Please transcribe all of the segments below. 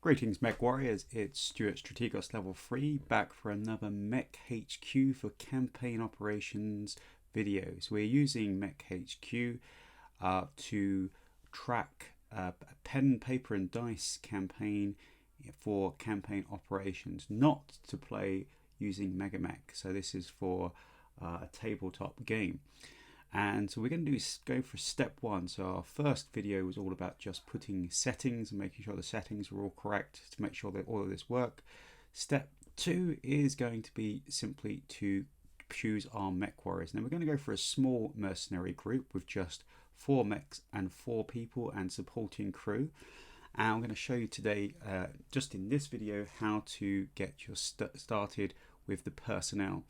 Greetings MechWarriors, it's Stuart Strategos level 3 back for another MekHQ for campaign operations videos. We're using MekHQ to track a pen, paper and dice campaign for campaign operations, not to play using MegaMech. So this is for a tabletop game. And so we're going to go for step one. So our first video was all about just putting settings and making sure the settings were all correct to make sure that all of this work. Step two is going to be simply to choose our MechWarriors. Now we're going to go for a small mercenary group with just 4 mechs and 4 people and supporting crew. And I'm going to show you today, just in this video, how to get your started with the personnel.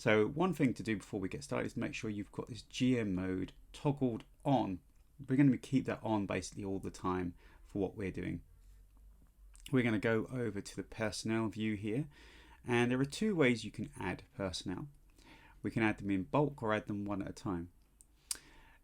So one thing to do before we get started is to make sure you've got this GM mode toggled on. We're going to keep that on basically all the time for what we're doing. We're going to go over to the personnel view here, and there are 2 ways you can add personnel. We can add them in bulk or add them one at a time.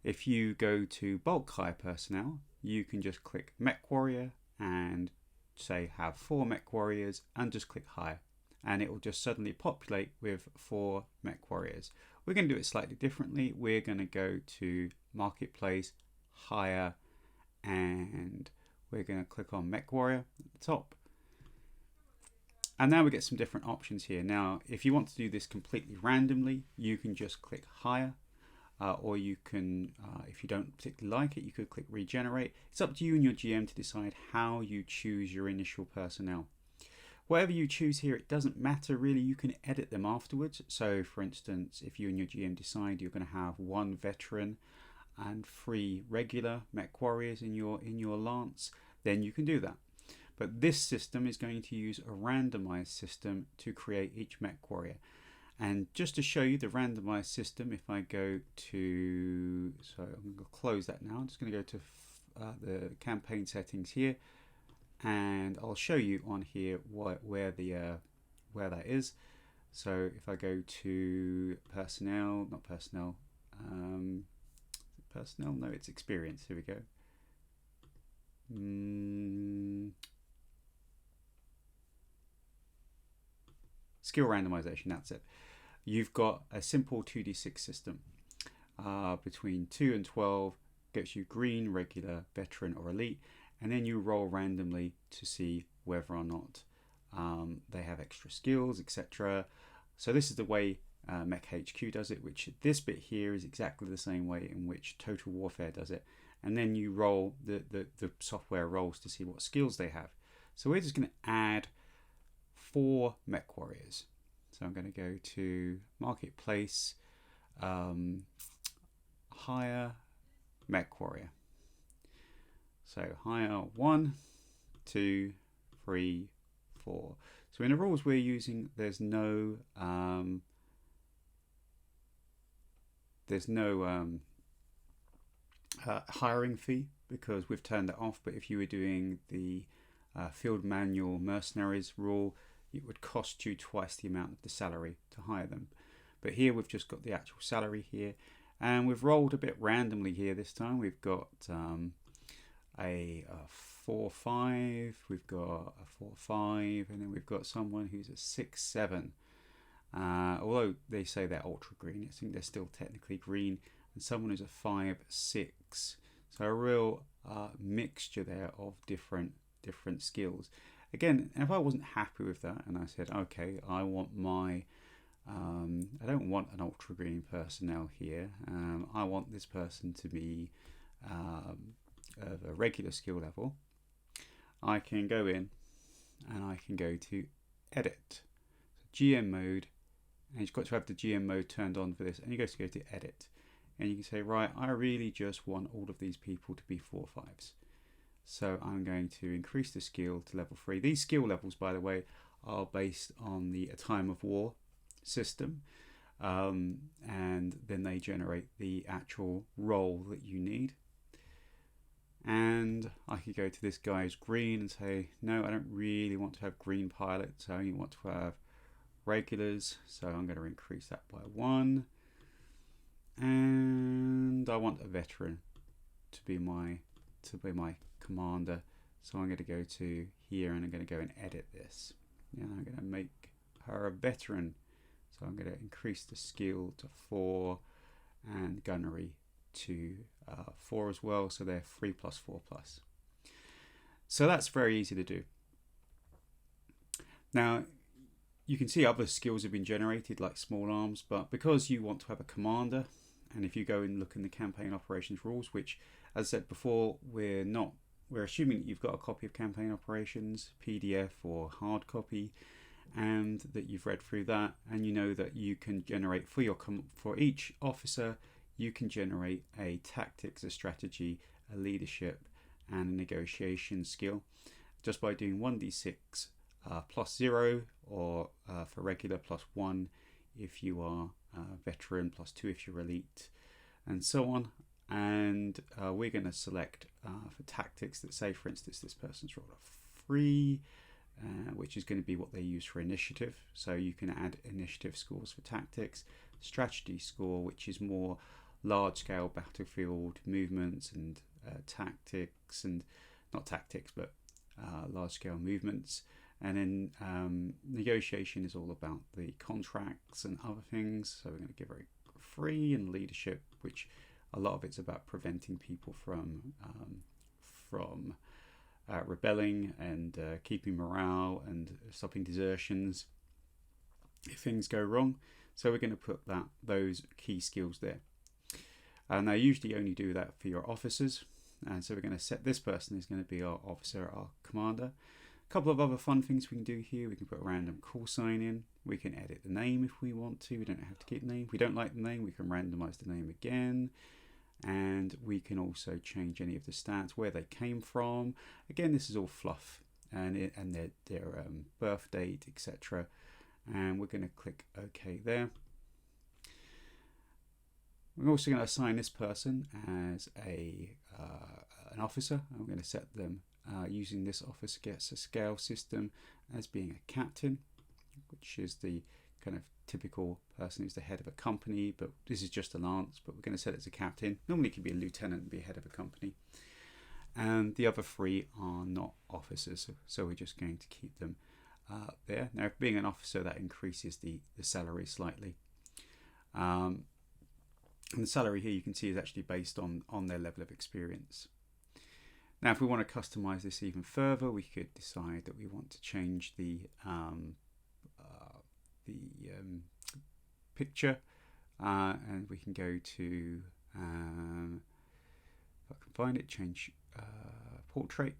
If you go to bulk hire personnel, you can just click MechWarrior and say have 4 MechWarriors and just click hire. And it will just suddenly populate with 4 MechWarriors. We're going to do it slightly differently. We're going to go to Marketplace, Hire, and we're going to click on MechWarrior at the top. And now we get some different options here. Now, if you want to do this completely randomly, you can just click Hire, or you can, if you don't particularly like it, you could click Regenerate. It's up to you and your GM to decide how you choose your initial personnel. Whatever you choose here, it doesn't matter really. You can edit them afterwards. So for instance, if you and your GM decide you're going to have 1 veteran and 3 regular MechWarriors in your lance, then you can do that. But this system is going to use a randomized system to create each MechWarrior. And just to show you the randomized system, if I go to, so I'm going to close that now. I'm just going to go to the campaign settings here. And I'll show you on here where that is. So if I go to personnel, not personnel, personnel, no, it's experience. Here we go. Skill randomization, that's it. You've got a simple 2d6 system. Between 2 and 12 gets you green, regular, veteran or elite. And then you roll randomly to see whether or not they have extra skills, etc. So this is the way MekHQ does it, which this bit here is exactly the same way in which Total Warfare does it. And then you roll, the software rolls to see what skills they have. So we're just going to add 4 MechWarriors. So I'm going to go to Marketplace, Hire MechWarrior. So hire 1, 2, 3, 4. So in the rules we're using, there's no hiring fee because we've turned that off. But if you were doing the field manual mercenaries rule, it would cost you twice the amount of the salary to hire them. But here we've just got the actual salary here, and we've rolled a bit randomly here this time. We've got a 4-5, we've got a 4-5, and then we've got someone who's a 6-7. Although they say they're ultra green, I think they're still technically green, and someone who's a 5-6. So a real mixture there of different skills. Again, if I wasn't happy with that and I said, okay, I want my I don't want an ultra green personnel here. I want this person to be of a regular skill level, I can go in and I can go to edit, so GM mode, and you've got to have the GM mode turned on for this, and you go to edit, and you can say, right, I really just want all of these people to be 4-5s, so I'm going to increase the skill to level 3. These skill levels, by the way, are based on the A Time of War system, and then they generate the actual role that you need. And I could go to this guy's green and say, no, I don't really want to have green pilots. I only want to have regulars. So I'm going to increase that by 1. And I want a veteran to be my commander. So I'm going to go to here and I'm going to go and edit this. And I'm going to make her a veteran. So I'm going to increase the skill to 4 and gunnery to 4 as well. So they're 3 plus 4 plus. So that's very easy to do. Now, you can see other skills have been generated like small arms, but because you want to have a commander, and if you go and look in the campaign operations rules, which as I said before, we're assuming that you've got a copy of campaign operations, PDF or hard copy, and that you've read through that, and you know that you can generate for each officer, you can generate a tactics, a strategy, a leadership, and a negotiation skill just by doing 1d6 plus 0, or for regular plus 1 if you are veteran, plus 2 if you're elite, and so on. And we're going to select for tactics that say, for instance, this person's rolled a 3, which is going to be what they use for initiative. So you can add initiative scores for tactics, strategy score, which is more large-scale battlefield movements and tactics, and not tactics, but large-scale movements. And then negotiation is all about the contracts and other things. So we're going to give her a 3, and leadership, which a lot of it's about preventing people from rebelling and keeping morale and stopping desertions if things go wrong. So we're going to put those key skills there. And I usually only do that for your officers. And so we're going to set this person is going to be our officer, our commander. A couple of other fun things we can do here. We can put a random call sign in. We can edit the name if we want to. We don't have to keep the name. If we don't like the name, we can randomize the name again. And we can also change any of the stats, where they came from. Again, this is all fluff, and their birth date, etc. And we're going to click OK there. We're also going to assign this person as an officer. I'm going to set them using this officer gets a scale system as being a captain, which is the kind of typical person who's the head of a company, but this is just a lance, but we're going to set it as a captain. Normally it could be a lieutenant and be head of a company. And the other 3 are not officers, so we're just going to keep them there. Now, being an officer, that increases the salary slightly. And the salary here you can see is actually based on their level of experience. Now, if we want to customize this even further, we could decide that we want to change the picture, and we can go to, if I can find it, change portrait,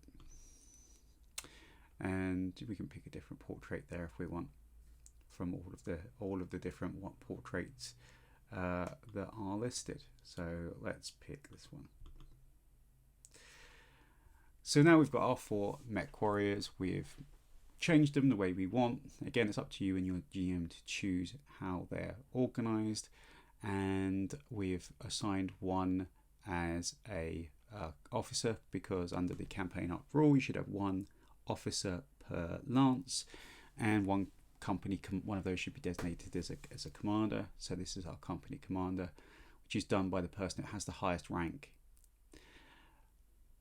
and we can pick a different portrait there if we want from all of the different portraits that are listed. So let's pick this one. So now we've got our 4 MechWarriors. We've changed them the way we want. Again, it's up to you and your GM to choose how they're organized. And we've assigned one as a officer, because under the campaign up rule, you should have 1 officer per lance, and one of those should be designated as a commander. So this is our company commander, which is done by the person that has the highest rank.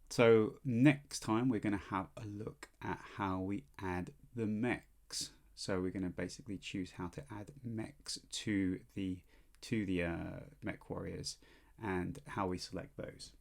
So next time we're going to have a look at how we add the mechs. So we're going to basically choose how to add mechs to the MechWarriors and how we select those.